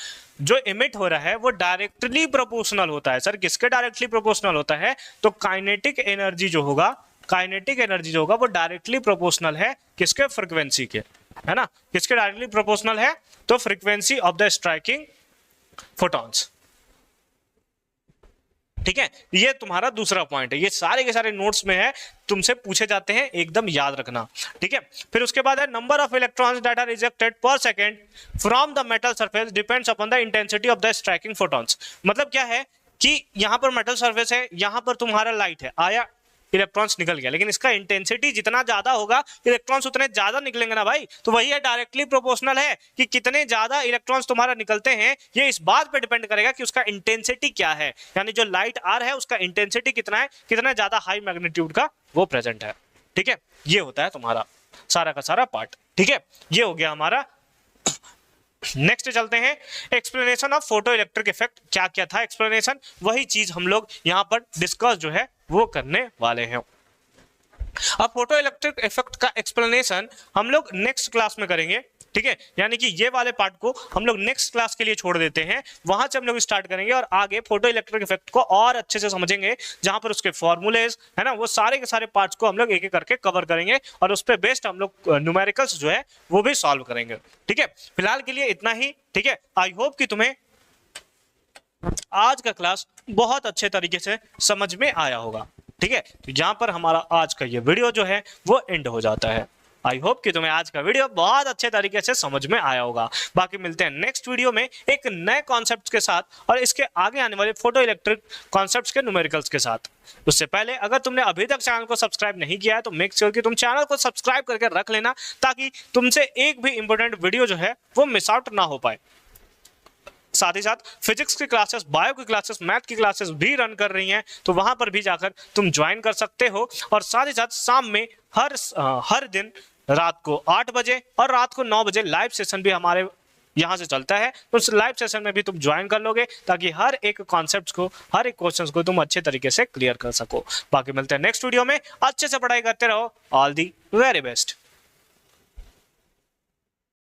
S1: जो इमिट हो रहा है वो डायरेक्टली प्रोपोर्शनल होता है। सर किसके डायरेक्टली प्रोपोर्शनल होता है? तो काइनेटिक एनर्जी जो होगा वो डायरेक्टली प्रोपोर्शनल है किसके? फ्रीक्वेंसी के, है ना। किसके डायरेक्टली प्रोपोर्शनल है? तो frequency of the striking photons. ठीक है, ये तुम्हारा दूसरा पॉइंट है। ये सारे के सारे नोट्स में है, तुमसे पूछे जाते हैं, एकदम याद रखना। ठीक है, फिर उसके बाद है number of electrons that are ejected per second from the metal surface depends upon the intensity of the striking photons. मतलब क्या है कि यहां पर मेटल सरफेस है, यहां पर तुम्हारा लाइट है, आया, इलेक्ट्रॉन्स निकल गया, लेकिन इसका इंटेंसिटी जितना ज्यादा होगा इलेक्ट्रॉन्स उतने ज्यादा निकलेंगे ना भाई। तो वही है, डायरेक्टली प्रोपोर्शनल है कि कितने ज्यादा इलेक्ट्रॉन्स तुम्हारा निकलते हैं, ये इस बात पे डिपेंड करेगा कि उसका इंटेंसिटी क्या है, यानी जो लाइट आर है उसका इंटेंसिटी कितना है, कितना ज्यादा हाई मैग्नीट्यूड का वो प्रेजेंट है। ठीक है, ये होता है तुम्हारा सारा का सारा पार्ट। ठीक है, ये हो गया हमारा। नेक्स्ट चलते हैं, explanation of photo electric effect. क्या क्या था एक्सप्लेनेशन, वही चीज हम लोग यहां पर डिस्कस जो है वो करने वाले हैं। अब फोटो इलेक्ट्रिक इफेक्ट का एक्सप्लेनेशन हम लोग नेक्स्ट क्लास में करेंगे। ठीक है, यानी कि ये वाले पार्ट को हम लोग नेक्स्ट क्लास के लिए छोड़ देते हैं, वहां से हम लोग स्टार्ट करेंगे और आगे फोटो इलेक्ट्रिक इफेक्ट को और अच्छे से समझेंगे, जहां पर उसके फॉर्मूलेज है ना, वो सारे के सारे पार्ट्स को हम लोग एक एक करके कवर करेंगे और उस पर बेस्ड हम लोग न्यूमेरिकल्स जो है वो भी सॉल्व करेंगे। ठीक है, फिलहाल के लिए इतना ही। ठीक है, आई होप कि तुम्हें आज का क्लास बहुत अच्छे तरीके से समझ में आया होगा। ठीक है, तो यहां पर हमारा आज का ये वीडियो जो है वो एंड हो जाता है। आई होप कि तुम्हें आज का वीडियो बहुत अच्छे तरीके से समझ में आया होगा। बाकी मिलते हैं नेक्स्ट वीडियो में एक नए कॉन्सेप्ट्स के साथ और इसके आगे आने वाले फोटो इलेक्ट्रिक कॉन्सेप्ट्स के न्यूमेरिकल्स के साथ। उससे पहले अगर तुमने अभी तक चैनल को सब्सक्राइब नहीं किया है तो मेक श्योर कि तुम चैनल को सब्सक्राइब करके रख लेना, ताकि तुमसे एक भी इंपॉर्टेंट वीडियो जो है वो मिस आउट ना हो पाए। साथ ही साथ फिजिक्स की क्लासेस, बायो की क्लासेस, मैथ की क्लासेस भी रन कर रही हैं, तो वहां पर भी जाकर तुम ज्वाइन कर सकते हो। और साथ ही साथ शाम में हर दिन रात को 8 बजे और रात को 9 बजे लाइव सेशन भी हमारे यहाँ से चलता है, तो उस लाइव सेशन में भी तुम ज्वाइन कर लोगे, ताकि हर एक कॉन्सेप्ट को, हर एक क्वेश्चन को तुम अच्छे तरीके से क्लियर कर सको। बाकी मिलते हैं नेक्स्ट वीडियो में, अच्छे से पढ़ाई करते रहो। All the very best.